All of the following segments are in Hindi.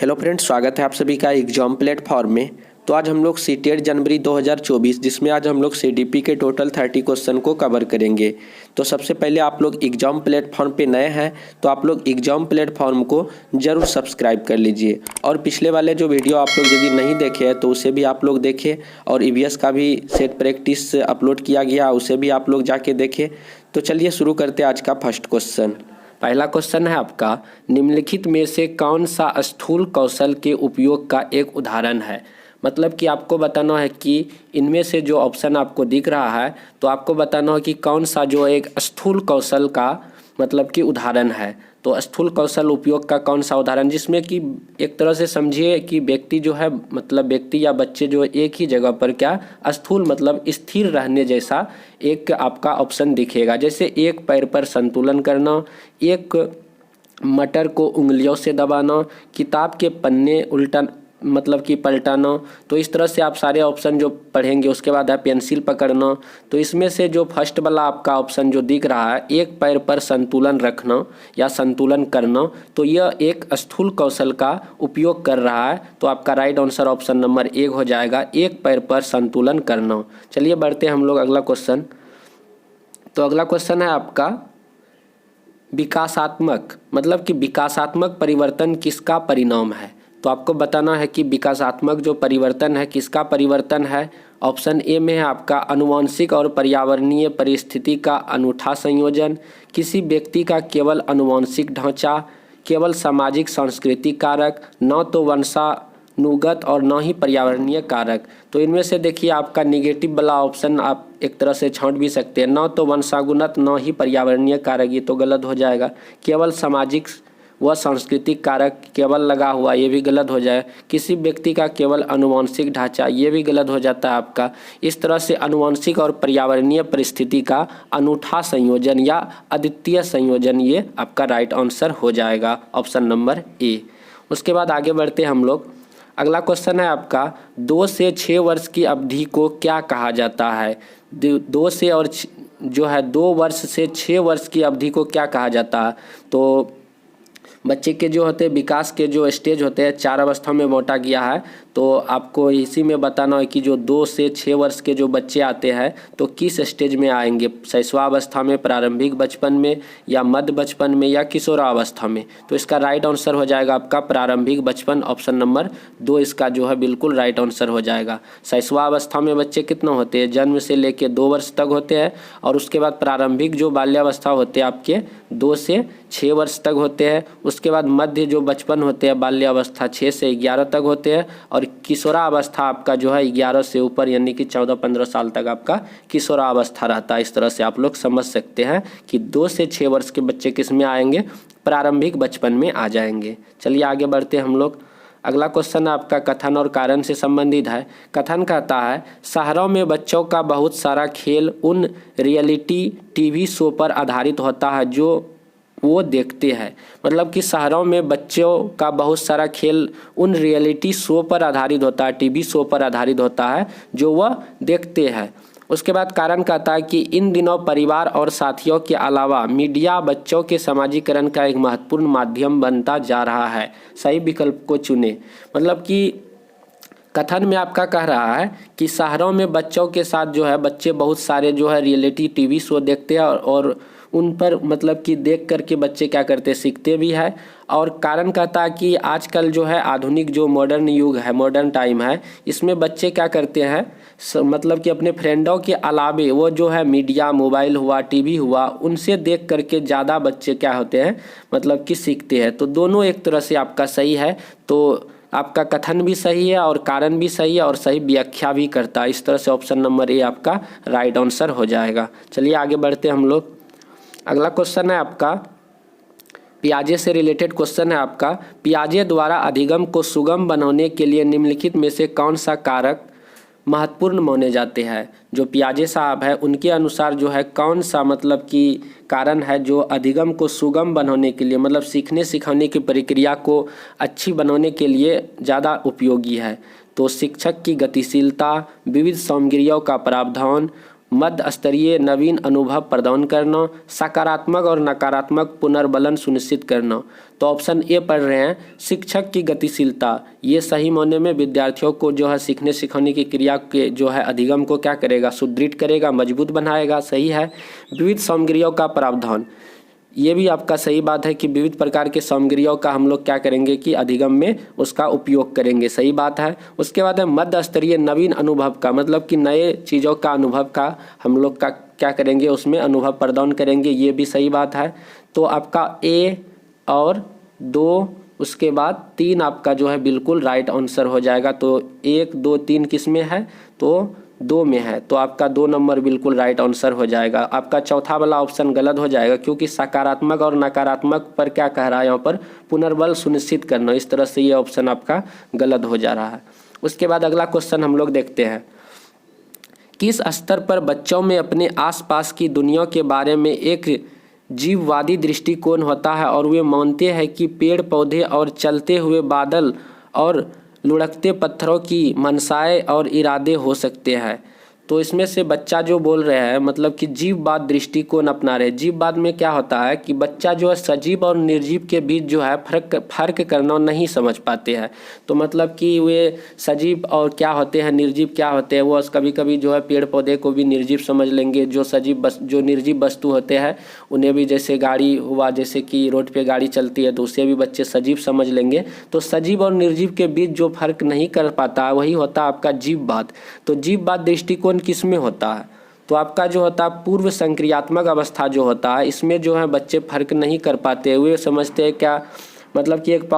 हेलो फ्रेंड्स, स्वागत है आप सभी का एग्जाम प्लेटफॉर्म में। तो आज हम लोग सीटेट जनवरी 2024 जिसमें आज हम लोग सीडीपी के टोटल 30 क्वेश्चन को कवर करेंगे। तो सबसे पहले आप लोग एग्जाम प्लेटफॉर्म पे नए हैं तो आप लोग एग्जाम प्लेटफॉर्म को ज़रूर सब्सक्राइब कर लीजिए, और पिछले वाले जो वीडियो आप लोग यदि नहीं देखे हैं तो उसे भी आप लोग देखें, और ईवीएस का भी सेट प्रैक्टिस अपलोड किया गया उसे भी आप लोग जाके देखें। तो चलिए शुरू करते हैं आज का फर्स्ट क्वेश्चन। पहला क्वेश्चन है आपका, निम्नलिखित में से कौन सा स्थूल कौशल के उपयोग का एक उदाहरण है। मतलब कि आपको बताना है कि इनमें से जो ऑप्शन आपको दिख रहा है तो आपको बताना है कि कौन सा जो एक स्थूल कौशल का मतलब कि उदाहरण है। तो स्थूल कौशल उपयोग का कौन सा उदाहरण, जिसमें कि एक तरह से समझिए कि व्यक्ति जो है मतलब व्यक्ति या बच्चे जो एक ही जगह पर क्या स्थूल मतलब स्थिर रहने जैसा एक आपका ऑप्शन दिखेगा। जैसे एक पैर पर संतुलन करना, एक मटर को उंगलियों से दबाना, किताब के पन्ने उल्टा मतलब कि पलटाना। तो इस तरह से आप सारे ऑप्शन जो पढ़ेंगे। उसके बाद है पेंसिल पकड़ना। तो इसमें से जो फर्स्ट वाला आपका ऑप्शन जो दिख रहा है, एक पैर पर संतुलन रखना या संतुलन करना, तो यह एक स्थूल कौशल का उपयोग कर रहा है। तो आपका राइट आंसर ऑप्शन नंबर 1 हो जाएगा, एक पैर पर संतुलन करना। चलिए बढ़ते हैं हम लोग अगला क्वेश्चन। तो अगला क्वेश्चन है आपका, विकासात्मक मतलब कि विकासात्मक परिवर्तन किसका परिणाम है। तो आपको बताना है कि विकासात्मक जो परिवर्तन है किसका परिवर्तन है। ऑप्शन ए में है आपका आनुवंशिक और पर्यावरणीय परिस्थिति का अनूठा संयोजन, किसी व्यक्ति का केवल आनुवंशिक ढांचा, केवल सामाजिक सांस्कृतिक कारक, न तो वंशानुगत और न ही पर्यावरणीय कारक। तो इनमें से देखिए आपका निगेटिव वाला ऑप्शन आप एक तरह से छांट भी सकते हैं, न तो वंशानुगत न ही पर्यावरणीय कारक, ये तो गलत हो जाएगा। केवल सामाजिक वह सांस्कृतिक कारक केवल लगा हुआ, ये भी गलत हो जाए। किसी व्यक्ति का केवल आनुवंशिक ढांचा, ये भी गलत हो जाता है आपका। इस तरह से आनुवंशिक और पर्यावरणीय परिस्थिति का अनूठा संयोजन या अद्वितीय संयोजन, ये आपका राइट आंसर हो जाएगा, ऑप्शन नंबर ए। उसके बाद आगे बढ़ते हम लोग। अगला क्वेश्चन है आपका, 2 से 6 वर्ष की अवधि को क्या कहा जाता है। 2 से और जो है 2 वर्ष से 6 वर्ष की अवधि को क्या कहा जाता है। तो बच्चे के जो होते हैं विकास के जो स्टेज होते हैं 4 अवस्था में बांटा गया है। तो आपको इसी में बताना है कि जो 2 से 6 वर्ष के जो बच्चे आते हैं तो किस स्टेज में आएंगे, शैशवावस्था में, प्रारंभिक बचपन में, या मध्य बचपन में, या किशोरावस्था में। तो इसका राइट आंसर हो जाएगा आपका प्रारंभिक बचपन, ऑप्शन नंबर 2 इसका जो है बिल्कुल राइट आंसर हो जाएगा। शैशवावस्था में बच्चे कितना होते हैं, जन्म से लेके 2 वर्ष तक होते हैं, और उसके बाद प्रारंभिक जो बाल्यावस्था होते हैं आपके 2 से 6 वर्ष तक होते हैं। उसके बाद मध्य जो बचपन होते हैं बाल्यावस्था 6 से 11 तक होते हैं, और किशोरावस्था आपका जो है 11 से ऊपर यानी कि 14-15 साल तक आपका किशोरावस्था रहता है। इस तरह से आप लोग समझ सकते हैं कि 2 से 6 वर्ष के बच्चे किस में आएंगे, प्रारंभिक बचपन में आ जाएंगे। चलिए आगे बढ़ते हम लोग। अगला क्वेश्चन आपका कथन और कारण से संबंधित है। कथन कहता है, शहरों में बच्चों का बहुत सारा खेल उन रियलिटी टीवी शो पर आधारित होता है जो वो देखते हैं। मतलब कि शहरों में बच्चों का बहुत सारा खेल उन रियलिटी शो पर आधारित होता है, टीवी शो पर आधारित होता है जो वह देखते हैं। उसके बाद कारण कहता है कि इन दिनों परिवार और साथियों के अलावा मीडिया बच्चों के समाजीकरण का एक महत्वपूर्ण माध्यम बनता जा रहा है। सही विकल्प को चुने। मतलब कि कथन में आपका कह रहा है कि शहरों में बच्चों के साथ जो है बच्चे बहुत सारे जो है रियलिटी टीवी शो देखते हैं, और उन पर मतलब कि देख करके बच्चे क्या करते सीखते भी है। और कारण कहता है कि आजकल जो है आधुनिक जो मॉडर्न युग है, मॉडर्न टाइम है, इसमें बच्चे क्या करते हैं मतलब कि अपने फ्रेंडों के अलावे वो जो है मीडिया, मोबाइल हुआ, टीवी हुआ, उनसे देख करके ज़्यादा बच्चे क्या होते हैं मतलब कि सीखते हैं। तो दोनों एक तरह से आपका सही है। तो आपका कथन भी सही है और कारण भी सही है और सही व्याख्या भी करता है। इस तरह से ऑप्शन नंबर ए आपका राइट आंसर हो जाएगा। चलिए आगे बढ़ते हम लोग। अगला क्वेश्चन है आपका, पियाजे से रिलेटेड क्वेश्चन है आपका, पियाजे द्वारा अधिगम को सुगम बनाने के लिए निम्नलिखित में से कौन सा कारक महत्वपूर्ण माने जाते हैं। जो पियाजे साहब है उनके अनुसार जो है कौन सा मतलब कि कारण है जो अधिगम को सुगम बनाने के लिए मतलब सीखने सिखाने की प्रक्रिया को अच्छी बनाने के लिए ज़्यादा उपयोगी है। तो शिक्षक की गतिशीलता, विविध सामग्रियों का प्रावधान, मध्य स्तरीय नवीन अनुभव प्रदान करना, सकारात्मक और नकारात्मक पुनर्बलन सुनिश्चित करना। तो ऑप्शन ए पढ़ रहे हैं शिक्षक की गतिशीलता, ये सही मायने में विद्यार्थियों को जो है सीखने सिखाने की क्रिया के जो है अधिगम को क्या करेगा, सुदृढ़ करेगा, मजबूत बनाएगा, सही है। विविध सामग्रियों का प्रावधान, ये भी आपका सही बात है कि विविध प्रकार के सामग्रियों का हम लोग क्या करेंगे कि अधिगम में उसका उपयोग करेंगे, सही बात है। उसके बाद है मध्य स्तरीय नवीन अनुभव का, मतलब कि नए चीज़ों का अनुभव का हम लोग का क्या करेंगे, उसमें अनुभव प्रदान करेंगे, ये भी सही बात है। तो आपका ए और 2 उसके बाद 3 आपका जो है बिल्कुल राइट आंसर हो जाएगा। तो 1 2 3 किस में है, तो 2 में है, तो आपका 2 नंबर बिल्कुल राइट आंसर हो जाएगा। आपका चौथा वाला ऑप्शन गलत हो जाएगा, क्योंकि सकारात्मक और नकारात्मक पर क्या कह रहा है यहाँ पर, पुनर्बल सुनिश्चित करना, इस तरह से ये ऑप्शन आपका गलत हो जा रहा है। उसके बाद अगला क्वेश्चन हम लोग देखते हैं, किस स्तर पर बच्चों में अपने आसपास की दुनिया के बारे में एक जीववादी दृष्टिकोण होता है और वे मानते हैं कि पेड़ पौधे और चलते हुए बादल और लुढ़कते पत्थरों की मनसाएं और इरादे हो सकते हैं। तो इसमें से बच्चा जो बोल रहे हैं मतलब कि जीववाद दृष्टिकोण अपना रहे। जीववाद में क्या होता है कि बच्चा जो है सजीव और निर्जीव के बीच जो है फर्क करना नहीं समझ पाते हैं। तो मतलब कि वे सजीव और क्या होते हैं, निर्जीव क्या होते हैं, वो कभी कभी जो है पेड़ पौधे को भी निर्जीव समझ लेंगे, जो निर्जीव वस्तु होते हैं उन्हें भी, जैसे गाड़ी हुआ, जैसे कि रोड पे गाड़ी चलती है तो उसे भी बच्चे सजीव समझ लेंगे। तो सजीव और निर्जीव के बीच जो फर्क नहीं कर पाता वही होता है आपका जीववाद। तो जीववाद दृष्टिकोण किस में होता है, तो आपका जो होता है पूर्व संक्रियात्मक अवस्था जो होता है, इसमें जो है बच्चे फर्क नहीं कर पाते। वे समझते हैं क्या, मतलब कि एक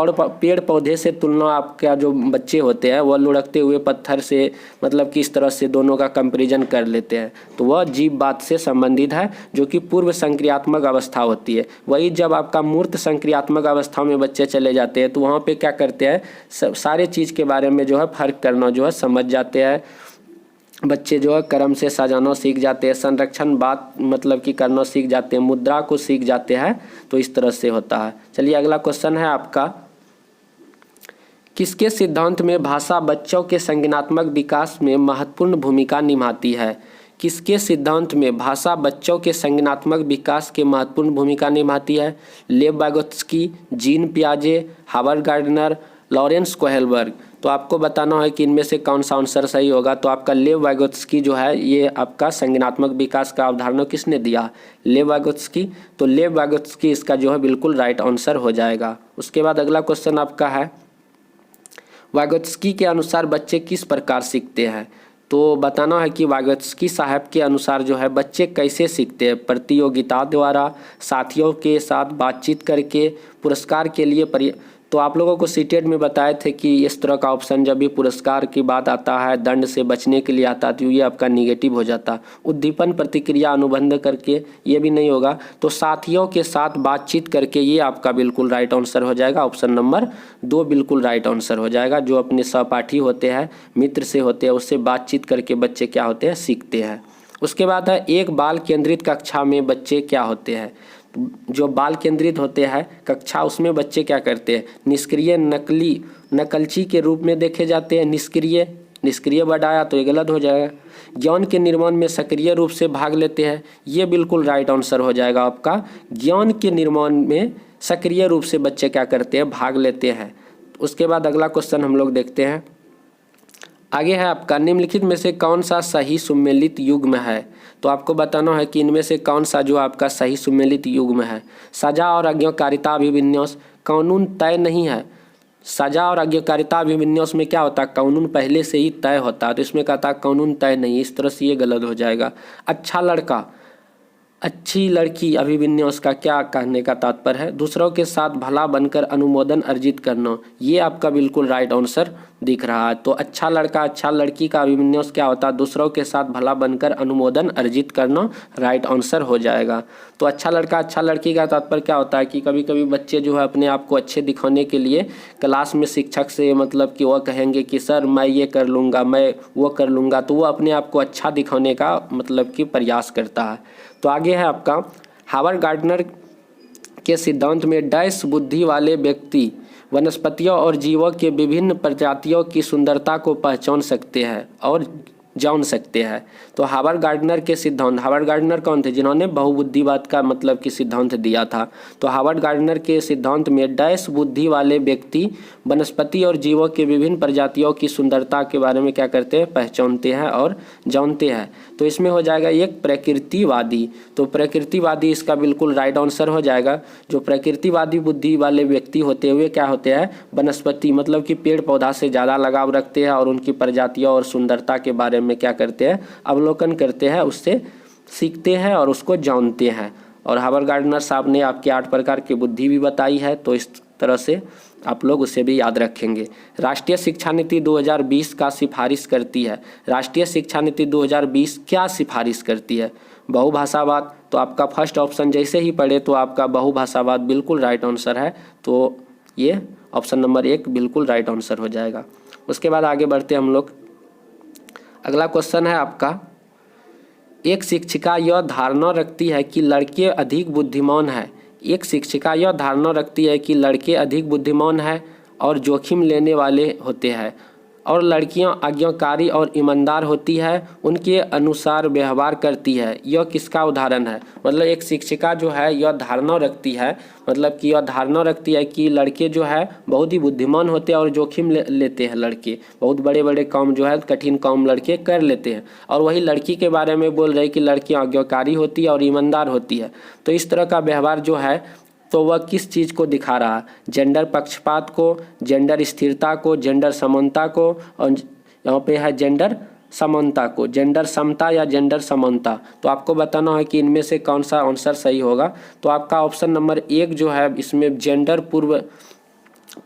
पेड़ पौधे से तुलना आपका जो बच्चे होते हैं वह लुढ़कते हुए पत्थर से, मतलब कि इस तरह से दोनों का कंपैरिजन कर लेते हैं। तो वह जीववाद से संबंधित है, जो कि पूर्व संक्रियात्मक अवस्था होती है। वही जब आपका मूर्त संक्रियात्मक अवस्था में बच्चे चले जाते हैं तो वहाँ पे क्या करते हैं, सारे चीज़ के बारे में जो है फर्क करना जो है समझ जाते हैं। बच्चे जो है क्रम से सजाना सीख जाते हैं, संरक्षण बात मतलब कि करना सीख जाते हैं, मुद्रा को सीख जाते हैं। तो इस तरह से होता है। चलिए अगला क्वेश्चन है आपका, किसके सिद्धांत में भाषा बच्चों के संज्ञानात्मक विकास में महत्वपूर्ण भूमिका निभाती है। किसके सिद्धांत में भाषा बच्चों के संज्ञानात्मक विकास के महत्वपूर्ण भूमिका निभाती है। लेव वागोत्स्की, जीन पियाजे, हावर्ड गार्डनर, लॉरेंस कोहेलबर्ग। तो आपको बताना है कि इनमें से कौन सा आंसर सही होगा। तो आपका लेव वागोत्स्की जो है ये आपका संज्ञानात्मक विकास का अवधारणा किसने दिया, लेव वागोत्स्की। तो लेव वागोत्स्की इसका जो है बिल्कुल राइट आंसर हो जाएगा। उसके बाद अगला क्वेश्चन आपका है, वागोत्स्की के अनुसार बच्चे किस प्रकार सीखते हैं। तो बताना है कि वागोत्स्की साहब के अनुसार जो है बच्चे कैसे सीखते हैं, प्रतियोगिता द्वारा, साथियों के साथ बातचीत करके, पुरस्कार के लिए तो आप लोगों को सीटेट में बताए थे कि इस तरह का ऑप्शन जब भी पुरस्कार की बात आता है, दंड से बचने के लिए आता है, तो ये आपका निगेटिव हो जाता। उद्दीपन प्रतिक्रिया अनुबंध करके ये भी नहीं होगा। तो साथियों के साथ बातचीत करके ये आपका बिल्कुल राइट आंसर हो जाएगा। ऑप्शन नंबर 2 बिल्कुल राइट आंसर हो जाएगा। जो अपने सहपाठी होते हैं, मित्र से होते हैं, उससे बातचीत करके बच्चे क्या होते हैं, सीखते हैं। उसके बाद है, एक बाल केंद्रित कक्षा में बच्चे क्या होते हैं। जो बाल केंद्रित होते हैं कक्षा, उसमें बच्चे क्या करते हैं, निष्क्रिय नकलची के रूप में देखे जाते हैं। निष्क्रिय बढ़ाया तो ये गलत हो जाएगा। ज्ञान के निर्माण में सक्रिय रूप से भाग लेते हैं, ये बिल्कुल राइट आंसर हो जाएगा आपका। ज्ञान के निर्माण में सक्रिय रूप से बच्चे क्या करते हैं, भाग लेते हैं। उसके बाद अगला क्वेश्चन हम लोग देखते हैं। आगे है आपका, निम्नलिखित में से कौन सा सही सुमेलित युग्म है। तो आपको बताना है कि इनमें से कौन सा जो आपका सही सुमेलित युग्म है। सजा और आज्ञाकारिता अभिविन्यास, कानून तय नहीं है। सजा और आज्ञाकारिता अभिविन्यास में क्या होता है, कानून पहले से ही तय होता है, तो इसमें कहता है कानून तय नहीं, इस तरह से ये गलत हो जाएगा। अच्छा लड़का अच्छी लड़की अभिविन्यास का क्या कहने का तात्पर्य है, दूसरों के साथ भला बनकर अनुमोदन अर्जित करना, ये आपका बिल्कुल राइट आंसर दिख रहा है। तो अच्छा लड़का अच्छा लड़की का अभिविन्यास क्या होता है, दूसरों के साथ भला बनकर अनुमोदन अर्जित करना, राइट आंसर हो जाएगा। तो अच्छा लड़का अच्छा लड़की का तात्पर्य क्या होता है कि कभी कभी बच्चे जो है अपने आप को अच्छे दिखाने के लिए क्लास में शिक्षक से मतलब कि वह कहेंगे कि सर मैं ये कर लूँगा, मैं वो कर लूँगा, तो वो अपने आप को अच्छा दिखाने का मतलब कि प्रयास करता है। तो आगे है आपका, हावर्ड गार्डनर के सिद्धांत में डैश बुद्धि वाले व्यक्ति वनस्पतियों और जीवों के विभिन्न प्रजातियों की सुंदरता को पहचान सकते हैं और जान सकते हैं। तो हावर्ड गार्डनर के सिद्धांत, हावर्ड गार्डनर कौन थे, जिन्होंने बहुबुद्धिवाद का मतलब कि सिद्धांत दिया था। तो हावर्ड गार्डनर के सिद्धांत में डैश बुद्धि वाले व्यक्ति वनस्पति और जीवों के विभिन्न प्रजातियों की सुंदरता के बारे में क्या करते हैं, पहचानते हैं और जानते हैं। तो इसमें हो जाएगा एक प्रकृतिवादी। तो प्रकृतिवादी इसका बिल्कुल राइट आंसर हो जाएगा। जो प्रकृतिवादी बुद्धि वाले व्यक्ति होते हुए क्या होते हैं, वनस्पति मतलब कि पेड़ पौधा से ज़्यादा लगाव रखते हैं और उनकी प्रजातियों और सुंदरता के बारे में क्या करते हैं, अवलोकन करते हैं, उससे सीखते हैं और उसको जानते हैं। और हावर्ड गार्डनर साहब ने आपके 8 प्रकार की बुद्धि भी बताई है, तो इस तरह से आप लोग उसे भी याद रखेंगे। राष्ट्रीय शिक्षा नीति 2020 का सिफारिश करती है। राष्ट्रीय शिक्षा नीति 2020 क्या सिफारिश करती है, बहुभाषावाद। तो आपका फर्स्ट ऑप्शन जैसे ही पढ़े तो आपका बहुभाषावाद बिल्कुल राइट आंसर है। तो ये ऑप्शन नंबर 1 बिल्कुल राइट आंसर हो जाएगा। उसके बाद आगे बढ़ते हम लोग। अगला क्वेश्चन है आपका, एक शिक्षिका यह धारणा रखती है कि लड़के अधिक बुद्धिमान हैं। एक शिक्षिका यह धारणा रखती है कि लड़के अधिक बुद्धिमान हैं और जोखिम लेने वाले होते हैं और लड़कियां आज्ञाकारी और ईमानदार होती है, उनके अनुसार व्यवहार करती है। यह किसका उदाहरण है। मतलब एक शिक्षिका जो है यह धारणा रखती है, मतलब कि यह धारणा रखती है कि लड़के जो है बहुत ही बुद्धिमान होते हैं और जोखिम लेते हैं। लड़के बहुत बड़े बड़े काम जो है, कठिन काम लड़के कर लेते हैं, और वही लड़की के बारे में बोल रहे कि लड़कियां आज्ञाकारी होती है और ईमानदार होती है। तो इस तरह का व्यवहार जो है, तो वह किस चीज़ को दिखा रहा है, जेंडर पक्षपात को, जेंडर स्थिरता को, जेंडर समानता को, और यहाँ पे है जेंडर समानता को, जेंडर समता या जेंडर समानता। तो आपको बताना है कि इनमें से कौन सा आंसर सही होगा। तो आपका ऑप्शन नंबर 1 जो है, इसमें जेंडर पूर्व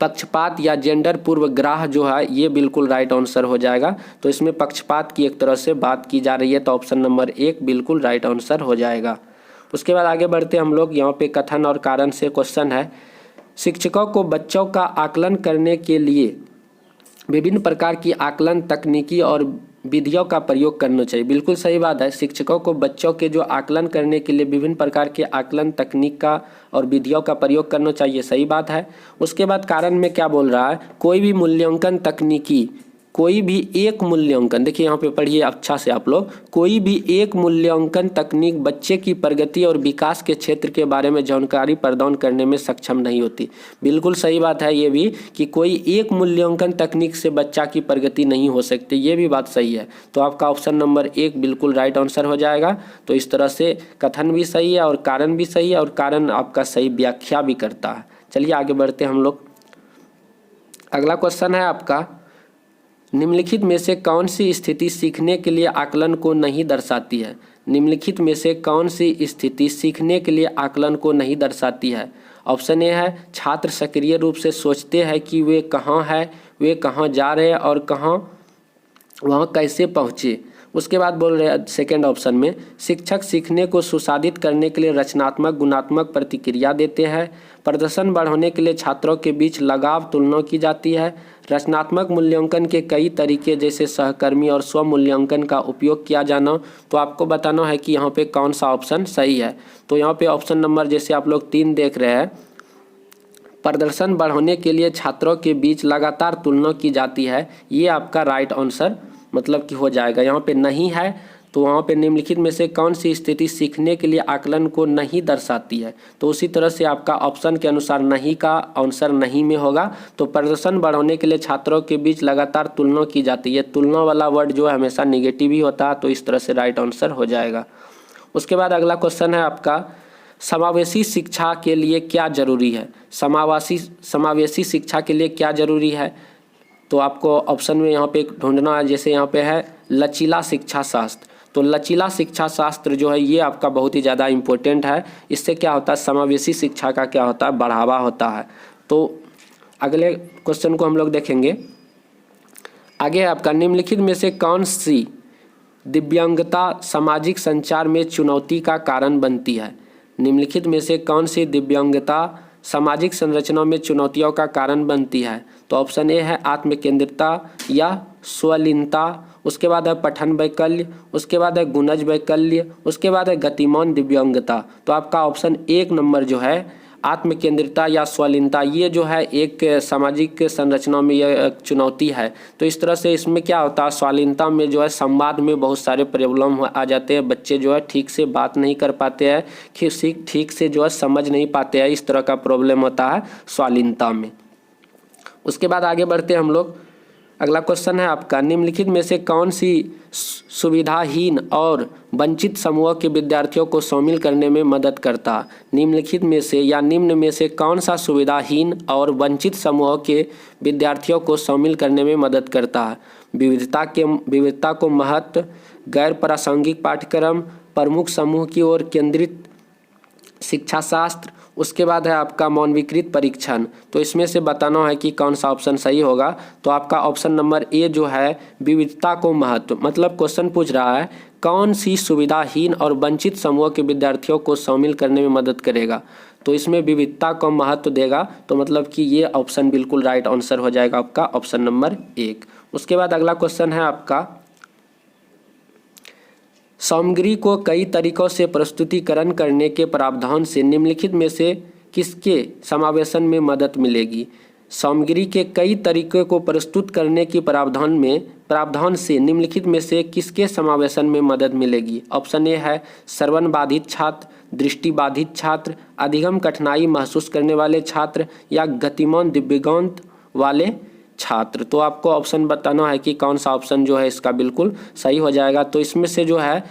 पक्षपात या जेंडर पूर्वग्रह जो है, ये बिल्कुल राइट आंसर हो जाएगा। तो इसमें पक्षपात की एक तरह से बात की जा रही है, तो ऑप्शन नंबर 1 बिल्कुल राइट आंसर हो जाएगा। उसके बाद आगे बढ़ते हम लोग। यहाँ पे कथन और कारण से क्वेश्चन है, शिक्षकों को बच्चों का आकलन करने के लिए विभिन्न प्रकार की आकलन तकनीकी और विधियों का प्रयोग करना चाहिए। बिल्कुल सही बात है, शिक्षकों को बच्चों के जो आकलन करने के लिए विभिन्न प्रकार के आकलन तकनीक का और विधियों का प्रयोग करना चाहिए, सही बात है। उसके बाद कारण में क्या बोल रहा है, कोई भी मूल्यांकन तकनीकी, कोई भी एक मूल्यांकन, देखिए यहाँ पे पढ़िए अच्छा से आप लोग, कोई भी एक मूल्यांकन तकनीक बच्चे की प्रगति और विकास के क्षेत्र के बारे में जानकारी प्रदान करने में सक्षम नहीं होती। बिल्कुल सही बात है ये भी, कि कोई एक मूल्यांकन तकनीक से बच्चा की प्रगति नहीं हो सकती, ये भी बात सही है। तो आपका ऑप्शन नंबर 1 बिल्कुल राइट आंसर हो जाएगा। तो इस तरह से कथन भी सही है और कारण भी सही है, और कारण आपका सही व्याख्या भी करता है। चलिए आगे बढ़ते हम लोग। अगला क्वेश्चन है आपका, निम्नलिखित में से कौन सी स्थिति सीखने के लिए आकलन को नहीं दर्शाती है। निम्नलिखित में से कौन सी स्थिति सीखने के लिए आकलन को नहीं दर्शाती है। ऑप्शन ए है, छात्र सक्रिय रूप से सोचते हैं कि वे कहाँ हैं, वे कहाँ जा रहे हैं और कहाँ वहाँ कैसे पहुँचे। उसके बाद बोल रहे हैं सेकेंड ऑप्शन में, शिक्षक सीखने को सुसाधित करने के लिए रचनात्मक गुणात्मक प्रतिक्रिया देते हैं। प्रदर्शन बढ़ाने के लिए छात्रों के बीच लगाव तुलना की जाती है। रचनात्मक मूल्यांकन के कई तरीके जैसे सहकर्मी और स्व मूल्यांकन का उपयोग किया जाना। तो आपको बताना है कि यहाँ पे कौन सा ऑप्शन सही है। तो यहाँ पे ऑप्शन नंबर जैसे आप लोग 3 देख रहे हैं, प्रदर्शन बढ़ाने के लिए छात्रों के बीच लगातार तुलना की जाती है, ये आपका राइट आंसर मतलब कि हो जाएगा। यहाँ पे नहीं है, तो वहाँ पे निम्नलिखित में से कौन सी स्थिति सीखने के लिए आकलन को नहीं दर्शाती है। तो उसी तरह से आपका ऑप्शन के अनुसार नहीं का आंसर नहीं में होगा। तो प्रदर्शन बढ़ाने के लिए छात्रों के बीच लगातार तुलना की जाती है, तुलना वाला वर्ड जो है हमेशा निगेटिव ही होता है, तो इस तरह से राइट आंसर हो जाएगा। उसके बाद अगला क्वेश्चन है आपका, समावेशी शिक्षा के लिए क्या जरूरी है। समावेशी शिक्षा के लिए क्या जरूरी है। तो आपको ऑप्शन में यहाँ पे ढूंढना है, जैसे यहाँ पे है लचीला शिक्षा शास्त्र। तो लचीला शिक्षा शास्त्र जो है ये आपका बहुत ही ज़्यादा इम्पोर्टेंट है। इससे क्या होता है, समावेशी शिक्षा का क्या होता है, बढ़ावा होता है। तो अगले क्वेश्चन को हम लोग देखेंगे। आगे आपका, निम्नलिखित में से कौन सी दिव्यांगता सामाजिक संचार में चुनौती का कारण बनती है। निम्नलिखित में से कौन सी दिव्यांगता सामाजिक संरचना में चुनौतियों का कारण बनती है। तो ऑप्शन ए है आत्मकेंद्रिता या स्वलीनता, उसके बाद है पठन वैकल्य, उसके बाद है गुणज वैकल्य, उसके बाद है गतिमान दिव्यांगता। तो आपका ऑप्शन 1 नंबर जो है आत्मकेंद्रिता या स्वलीनता, ये जो है एक सामाजिक संरचना में यह एक चुनौती है। तो इस तरह से इसमें क्या होता है, स्वलीनता में जो है संवाद में बहुत सारे प्रॉब्लम आ जाते हैं, बच्चे जो है ठीक से बात नहीं कर पाते हैं, ठीक से जो है समझ नहीं पाते हैं, इस तरह का प्रॉब्लम होता है स्वलीनता में। उसके बाद आगे बढ़ते हैं हम लोग। अगला क्वेश्चन है आपका, निम्नलिखित में से कौन सी सुविधाहीन और वंचित समूह के विद्यार्थियों को शामिल करने में मदद करता? निम्नलिखित में से या निम्न में से कौन सा सुविधाहीन और वंचित समूह के विद्यार्थियों को शामिल करने में मदद करता है? विविधता को महत्व, गैर प्रासंगिक पाठ्यक्रम, प्रमुख समूह की ओर केंद्रित शिक्षा शास्त्र, उसके बाद है आपका मानवीकृत परीक्षण। तो इसमें से बताना है कि कौन सा ऑप्शन सही होगा। तो आपका ऑप्शन नंबर ए जो है विविधता को महत्व, मतलब क्वेश्चन पूछ रहा है कौन सी सुविधाहीन और वंचित समूह के विद्यार्थियों को शामिल करने में मदद करेगा, तो इसमें विविधता को महत्व देगा। तो मतलब कि ये ऑप्शन बिल्कुल राइट आंसर हो जाएगा आपका ऑप्शन नंबर 1। उसके बाद अगला क्वेश्चन है आपका, सामग्री को कई तरीकों से प्रस्तुतिकरण करने के प्रावधान से निम्नलिखित में से किसके समावेशन में मदद मिलेगी? सामग्री के कई तरीकों को प्रस्तुत करने की प्रावधान से निम्नलिखित में से किसके समावेशन में मदद मिलेगी? ऑप्शन ए है श्रवण बाधित छात्र, दृष्टि बाधित छात्र, अधिगम कठिनाई महसूस करने वाले छात्र या गतिमान दिव्यांग वाले छात्र। तो आपको ऑप्शन बताना है कि कौन सा ऑप्शन जो है इसका बिल्कुल सही हो जाएगा। तो इसमें से जो है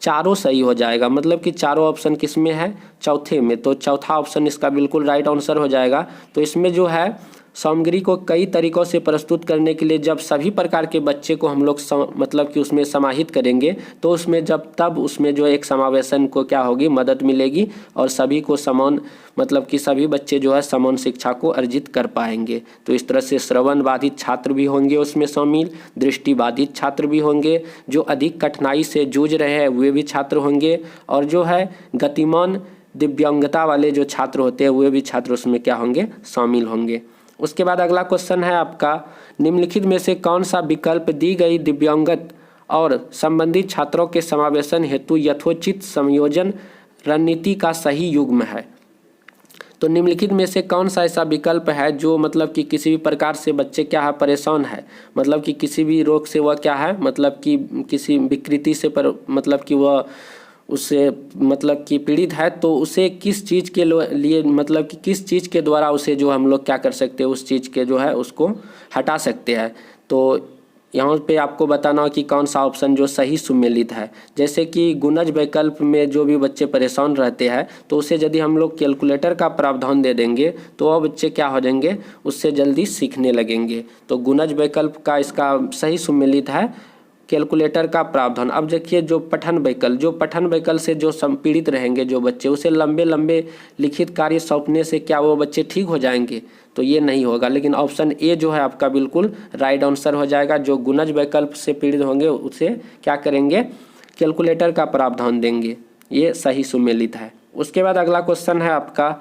चारों सही हो जाएगा, मतलब कि चारों ऑप्शन किस में है, चौथे में। तो चौथा ऑप्शन इसका बिल्कुल राइट आंसर हो जाएगा। तो इसमें जो है सामग्री को कई तरीकों से प्रस्तुत करने के लिए जब सभी प्रकार के बच्चे को हम लोग मतलब कि उसमें समाहित करेंगे, तो उसमें तब उसमें जो एक समावेशन को क्या होगी, मदद मिलेगी और सभी को समान, मतलब कि सभी बच्चे जो है समान शिक्षा को अर्जित कर पाएंगे। तो इस तरह से श्रवण बाधित छात्र भी होंगे उसमें शामिल, दृष्टि बाधित छात्र भी होंगे, जो अधिक कठिनाई से जूझ रहे हैं वे भी छात्र होंगे, और जो है गतिमान दिव्यांगता वाले जो छात्र होते हैं वे भी छात्र उसमें क्या होंगे, शामिल होंगे। उसके बाद अगला क्वेश्चन है आपका, निम्नलिखित में से कौन सा विकल्प दी गई दिव्यांगत और संबंधित छात्रों के समावेशन हेतु यथोचित संयोजन रणनीति का सही युग्म है? तो निम्नलिखित में से कौन सा ऐसा विकल्प है जो मतलब कि किसी भी प्रकार से बच्चे क्या है, परेशान है, मतलब कि किसी भी रोग से वह क्या है, मतलब कि किसी विकृति से मतलब कि वह उससे मतलब कि पीड़ित है, तो उसे किस चीज़ के लिए, मतलब कि किस चीज़ के द्वारा उसे जो हम लोग क्या कर सकते हैं, उस चीज़ के जो है उसको हटा सकते हैं। तो यहाँ पे आपको बताना हो कि कौन सा ऑप्शन जो सही सुमेलित है। जैसे कि गुणज विकल्प में जो भी बच्चे परेशान रहते हैं, तो उसे यदि हम लोग कैलकुलेटर का प्रावधान दे देंगे तो वह बच्चे क्या हो जाएंगे, उससे जल्दी सीखने लगेंगे। तो गुणज विकल्प का इसका सही सुमेलित है कैलकुलेटर का प्रावधान। अब देखिए जो पठन विकल्प से जो संपीड़ित रहेंगे जो बच्चे, उसे लंबे लंबे लिखित कार्य सौंपने से क्या वो बच्चे ठीक हो जाएंगे? तो ये नहीं होगा। लेकिन ऑप्शन ए जो है आपका बिल्कुल राइट आंसर हो जाएगा। जो गुणज विकल्प से पीड़ित होंगे उसे क्या करेंगे, कैलकुलेटर का प्रावधान देंगे, ये सही सुमेलित है। उसके बाद अगला क्वेश्चन है आपका,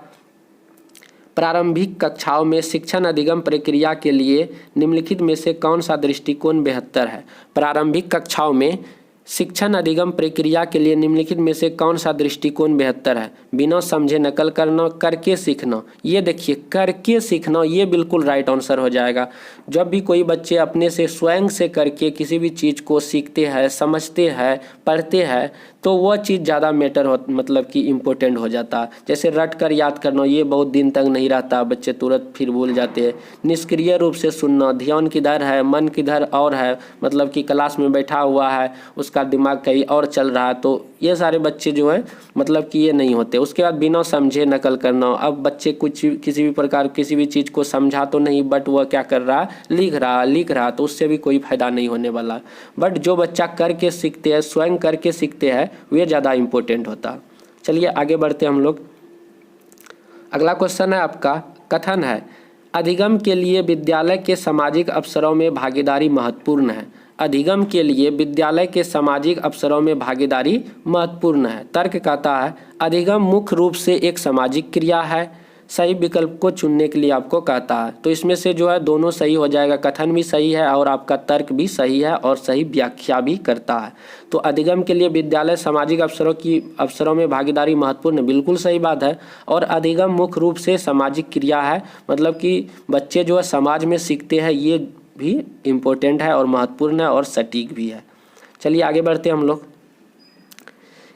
प्रारंभिक कक्षाओं में शिक्षण अधिगम प्रक्रिया के लिए निम्नलिखित में से कौन सा दृष्टिकोण बेहतर है? प्रारंभिक कक्षाओं में शिक्षण अधिगम प्रक्रिया के लिए निम्नलिखित में से कौन सा दृष्टिकोण बेहतर है? बिना समझे नकल करना, करके सीखना। ये देखिए करके सीखना, ये बिल्कुल राइट आंसर हो जाएगा। जब भी कोई बच्चे अपने से स्वयं से करके किसी भी चीज़ को सीखते हैं, समझते हैं, पढ़ते हैं, तो वह चीज़ ज़्यादा मैटर हो, मतलब कि इम्पोर्टेंट हो जाता है। जैसे रट कर याद करना, ये बहुत दिन तक नहीं रहता, बच्चे तुरंत फिर भूल जाते हैं। निष्क्रिय रूप से सुनना, ध्यान किधर है, मन किधर और है, मतलब कि क्लास में बैठा हुआ है, उसका दिमाग कहीं और चल रहा है, तो ये सारे बच्चे जो हैं मतलब कि ये नहीं होते। उसके बाद बिना समझे नकल करना। अब बच्चे किसी भी प्रकार किसी भी चीज़ को समझा तो नहीं, बट वह क्या कर रहा है, लिख रहा, तो उससे भी कोई फायदा नहीं होने वाला। बट जो बच्चा करके सीखते हैं, स्वयं करके सीखते हैं, वे ज़्यादा इम्पोर्टेंट होता। चलिए आगे बढ़ते हम लोग। अगला क्वेश्चन है आपका, कथन है अधिगम के लिए विद्यालय के सामाजिक अवसरों में भागीदारी महत्वपूर्ण है। अधिगम के लिए विद्यालय के सामाजिक अवसरों में भागीदारी महत्वपूर्ण है। तर्क कहता है अधिगम मुख्य रूप से एक सामाजिक क्रिया है। सही विकल्प को चुनने के लिए आपको कहता है। तो इसमें से जो है दोनों सही हो जाएगा, कथन भी सही है और आपका तर्क भी सही है और सही व्याख्या भी करता है। तो अधिगम के लिए विद्यालय सामाजिक अवसरों में भागीदारी महत्वपूर्ण, बिल्कुल सही बात है। और अधिगम मुख्य रूप से सामाजिक क्रिया है, मतलब कि बच्चे जो है समाज में सीखते हैं, ये भी इम्पोर्टेंट है और महत्वपूर्ण है और सटीक भी है। चलिए आगे बढ़ते हैं हम लोग।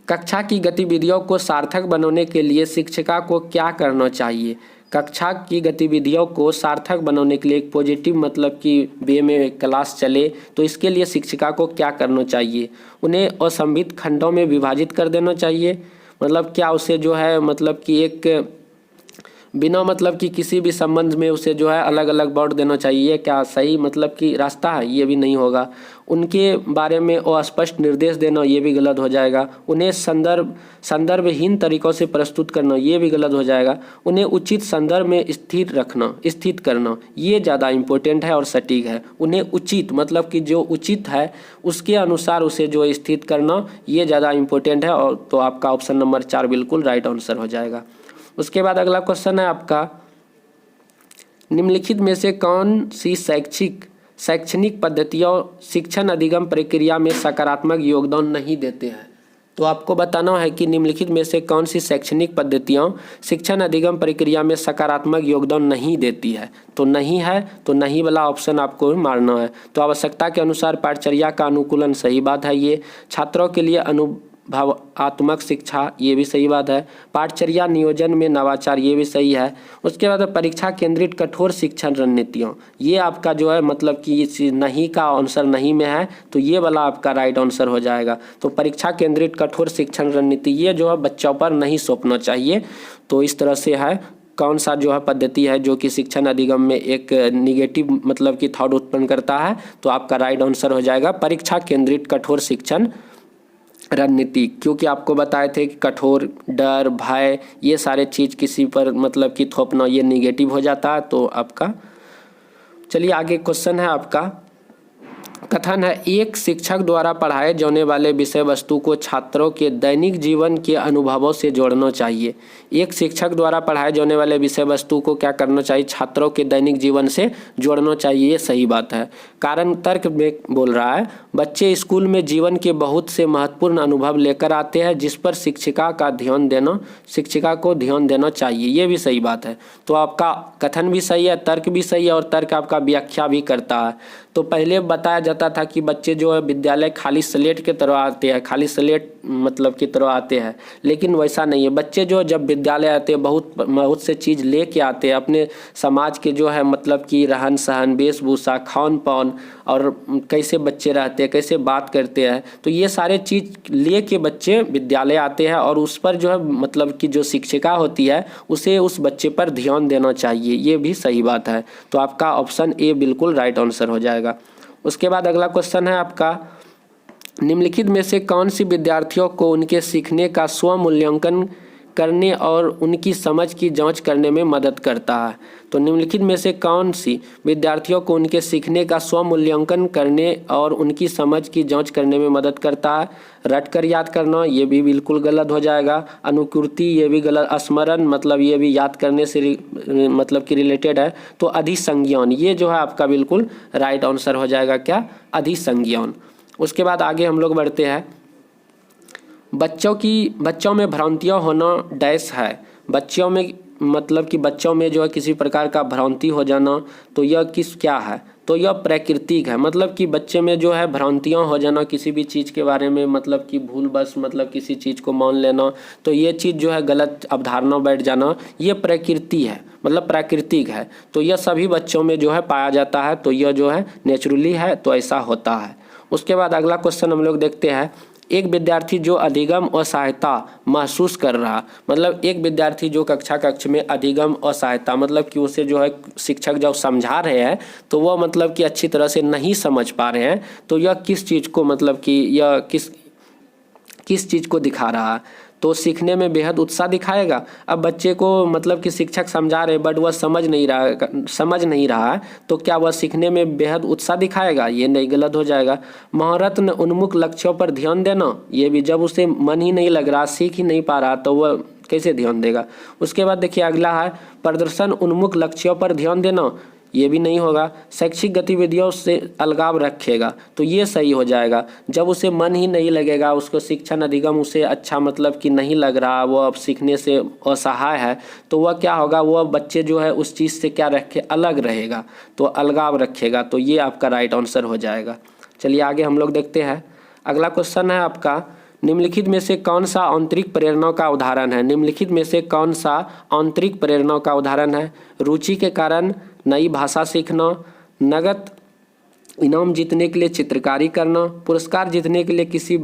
कक्षा की गतिविधियों को सार्थक बनाने के लिए शिक्षिका को क्या करना चाहिए? कक्षा की गतिविधियों को सार्थक बनाने के लिए एक पॉजिटिव मतलब कि वे में क्लास चले, तो इसके लिए शिक्षिका को क्या करना चाहिए? उन्हें असंभित खंडों में विभाजित कर देना चाहिए, मतलब क्या उसे जो है मतलब कि एक बिना मतलब कि किसी भी संबंध में उसे जो है अलग अलग बांट देना चाहिए, क्या सही मतलब कि रास्ता है? ये भी नहीं होगा। उनके बारे में अस्पष्ट निर्देश देना, ये भी गलत हो जाएगा। उन्हें संदर्भहीन तरीक़ों से प्रस्तुत करना, ये भी गलत हो जाएगा। उन्हें उचित संदर्भ में स्थित करना, ये ज़्यादा इम्पोर्टेंट है और सटीक है। उन्हें उचित मतलब कि जो उचित है उसके अनुसार उसे जो स्थित करना, ये ज़्यादा इम्पोर्टेंट है। और तो आपका ऑप्शन नंबर 4 बिल्कुल राइट आंसर हो जाएगा। उसके बाद अगला क्वेश्चन है आपका, निम्नलिखित में से कौन सी शैक्षणिक पद्धतियों शिक्षण अधिगम प्रक्रिया में सकारात्मक योगदान नहीं देते हैं? तो आपको बताना है कि निम्नलिखित में से कौन सी शैक्षणिक पद्धतियों शिक्षण अधिगम प्रक्रिया में सकारात्मक योगदान नहीं देती है। तो नहीं है, तो नहीं वाला ऑप्शन आपको मारना है। तो आवश्यकता के अनुसार पाठचर्या का अनुकूलन, सही बात है ये। छात्रों के लिए अनुभवात्मक शिक्षा, ये भी सही बात है। पाठचर्या नियोजन में नवाचार, ये भी सही है। उसके बाद परीक्षा केंद्रित कठोर शिक्षण रणनीतियों, ये आपका जो है मतलब कि इस नहीं का आंसर नहीं में है, तो ये वाला आपका राइट आंसर हो जाएगा। तो परीक्षा केंद्रित कठोर शिक्षण रणनीति, ये जो है बच्चों पर नहीं सौंपना चाहिए। तो इस तरह से है कौन सा जो है पद्धति है जो कि शिक्षण अधिगम में एक निगेटिव मतलब कि थॉट उत्पन्न करता है। तो आपका राइट आंसर हो जाएगा परीक्षा केंद्रित कठोर शिक्षण रणनीति, क्योंकि आपको बताए थे कि कठोर, डर, भय, ये सारे चीज़ किसी पर मतलब कि थोपना, ये निगेटिव हो जाता है। तो आपका चलिए आगे क्वेश्चन है आपका, कथन है, एक शिक्षक द्वारा पढ़ाए जाने वाले विषय वस्तु को छात्रों के दैनिक जीवन के अनुभवों से जोड़ना चाहिए। एक शिक्षक द्वारा पढ़ाए जाने वाले विषय वस्तु को क्या करना चाहिए? छात्रों के दैनिक जीवन से जोड़ना चाहिए, ये सही बात है। कारण तर्क में बोल रहा है, बच्चे स्कूल में जीवन के बहुत से महत्वपूर्ण अनुभव लेकर आते हैं जिस पर शिक्षिका को ध्यान देना चाहिए, ये भी सही बात है। तो आपका कथन भी सही है, तर्क भी सही है और तर्क आपका व्याख्या भी करता है। तो पहले बताया जाता था कि बच्चे जो है विद्यालय खाली स्लेट की तरह आते हैं, खाली स्लेट मतलब की तरह आते हैं, लेकिन वैसा नहीं है। बच्चे जो जब विद्यालय आते हैं बहुत से चीज़ लेके आते हैं, अपने समाज के जो है मतलब कि रहन सहन, वेशभूषा, खान पान और कैसे बच्चे रहते हैं, कैसे बात करते हैं, तो ये सारे चीज़ लेके बच्चे विद्यालय आते हैं और उस पर जो है मतलब कि जो शिक्षिका होती है उसे उस बच्चे पर ध्यान देना चाहिए, ये भी सही बात है। तो आपका ऑप्शन ए बिल्कुल राइट आंसर हो जाएगा। उसके बाद अगला क्वेश्चन है आपका, निम्नलिखित में से कौन सी विद्यार्थियों को उनके सीखने का स्व मूल्यांकन करने और उनकी समझ की जांच करने में मदद करता है? तो निम्नलिखित में से कौन सी विद्यार्थियों को उनके सीखने का स्व मूल्यांकन करने और उनकी समझ की जांच करने में मदद करता है? रट कर याद करना, ये भी बिल्कुल गलत हो जाएगा। अनुकृति, ये भी गलत। स्मरण मतलब ये भी याद करने से मतलब कि रिलेटेड है। तो अधिसंज्ञान, ये जो है आपका बिल्कुल राइट आंसर हो जाएगा, क्या? अधिसंज्ञान। उसके बाद आगे हम लोग बढ़ते हैं, बच्चों में भ्रांतियाँ होना डैश है। बच्चों में मतलब कि बच्चों में जो है किसी प्रकार का भ्रांति हो जाना, तो यह क्या है? तो यह प्राकृतिक है। मतलब कि बच्चे में जो है भ्रांतियाँ हो जाना किसी भी चीज़ के बारे में, मतलब कि भूल बस मतलब किसी चीज़ को मान लेना, तो ये चीज़ जो है गलत अवधारणा बैठ जाना, ये प्रकृति है, मतलब प्राकृतिक है। तो यह सभी बच्चों में जो है पाया जाता है, तो यह जो है नेचुरली है, तो ऐसा होता है। उसके बाद अगला क्वेश्चन हम लोग देखते हैं, एक विद्यार्थी जो अधिगम असहायता महसूस कर रहा, मतलब एक विद्यार्थी जो कक्ष में अधिगम असहायता मतलब कि उसे जो है शिक्षक जब समझा रहे हैं तो वह मतलब कि अच्छी तरह से नहीं समझ पा रहे हैं, तो यह किस चीज़ को मतलब कि यह किस चीज़ को दिखा रहा है? तो सीखने में बेहद उत्साह दिखाएगा। अब बच्चे को मतलब कि शिक्षक समझा रहे बट वह समझ नहीं रहा है, तो क्या वह सीखने में बेहद उत्साह दिखाएगा? ये नहीं, गलत हो जाएगा। महारत्न उन्मुख लक्ष्यों पर ध्यान देना, ये भी, जब उसे मन ही नहीं लग रहा, सीख ही नहीं पा रहा, तो वह कैसे ध्यान देगा। उसके बाद देखिए अगला है प्रदर्शन उन्मुख लक्ष्यों पर ध्यान देना, ये भी नहीं होगा। शैक्षिक गतिविधियों से अलगाव रखेगा, तो ये सही हो जाएगा। जब उसे मन ही नहीं लगेगा, उसको शिक्षण अधिगम उसे अच्छा मतलब कि नहीं लग रहा, वो अब सीखने से असहाय है, तो वह क्या होगा, वह बच्चे जो है उस चीज़ से क्या रखे, अलग रहेगा, तो अलगाव रखेगा, तो ये आपका राइट आंसर हो जाएगा। चलिए आगे हम लोग देखते हैं। अगला क्वेश्चन है आपका, निम्नलिखित में से कौन सा आंतरिक प्रेरणा का उदाहरण है। निम्नलिखित में से कौन सा आंतरिक प्रेरणा का उदाहरण है। रुचि के कारण नई भाषा सीखना, नगद इनाम जीतने के लिए चित्रकारी करना, पुरस्कार जीतने के लिए किसी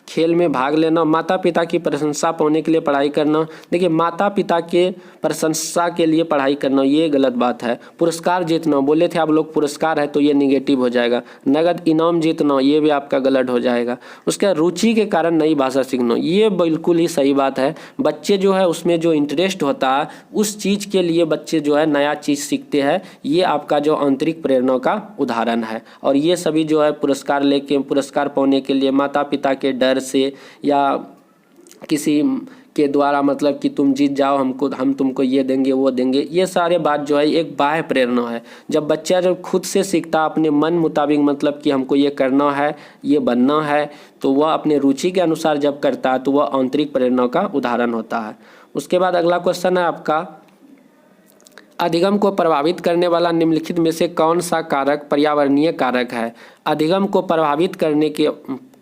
खेल में भाग लेना, माता पिता की प्रशंसा पाने के लिए पढ़ाई करना। देखिए माता पिता के प्रशंसा के लिए पढ़ाई करना ये गलत बात है। पुरस्कार जीतना, बोले थे आप लोग पुरस्कार है, तो ये निगेटिव हो जाएगा। नगद इनाम जीतना ये भी आपका गलत हो जाएगा। उसका रुचि के कारण नई भाषा सीखना ये बिल्कुल ही सही बात है। बच्चे जो है उसमें जो इंटरेस्ट होता है उस चीज़ के लिए बच्चे जो है नया चीज़ सीखते हैं, ये आपका जो आंतरिक प्रेरणा का उदाहरण है। और ये सभी जो है पुरस्कार पाने के लिए माता पिता के डर से या किसी के द्वारा मतलब कि तुम जीत जाओ, हम तुमको ये देंगे वो देंगे, ये सारे बात जो है एक बाह्य प्रेरणा है। जब बच्चा जब खुद से सीखता अपने मन मुताबिक मतलब कि हमको ये करना है, ये बनना है, तो वह अपने रुचि के अनुसार जब करता है तो वह आंतरिक प्रेरणा का उदाहरण होता है। उसके बाद अगला क्वेश्चन है आपका, अधिगम को प्रभावित करने वाला निम्नलिखित में से कौन सा कारक पर्यावरणीय कारक है। अधिगम को प्रभावित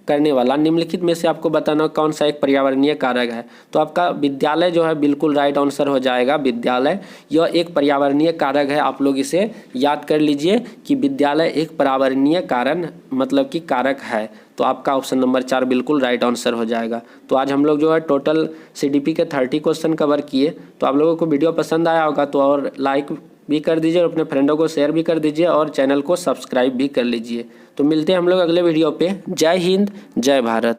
करने वाला निम्नलिखित में से आपको बताना कौन सा एक पर्यावरणीय कारक है। तो आपका विद्यालय जो है बिल्कुल राइट आंसर हो जाएगा। विद्यालय यह एक पर्यावरणीय कारक है। आप लोग इसे याद कर लीजिए कि विद्यालय एक पर्यावरणीय कारण मतलब कि कारक है। तो आपका ऑप्शन नंबर 4 बिल्कुल राइट आंसर हो जाएगा। तो आज हम लोग जो है टोटल CDP के 30 क्वेश्चन कवर किए। तो आप लोगों को वीडियो पसंद आया होगा तो और लाइक भी कर दीजिए और अपने फ्रेंडों को शेयर भी कर दीजिए और चैनल को सब्सक्राइब भी कर लीजिए। तो मिलते हैं हम लोग अगले वीडियो पे। जय हिंद, जय भारत।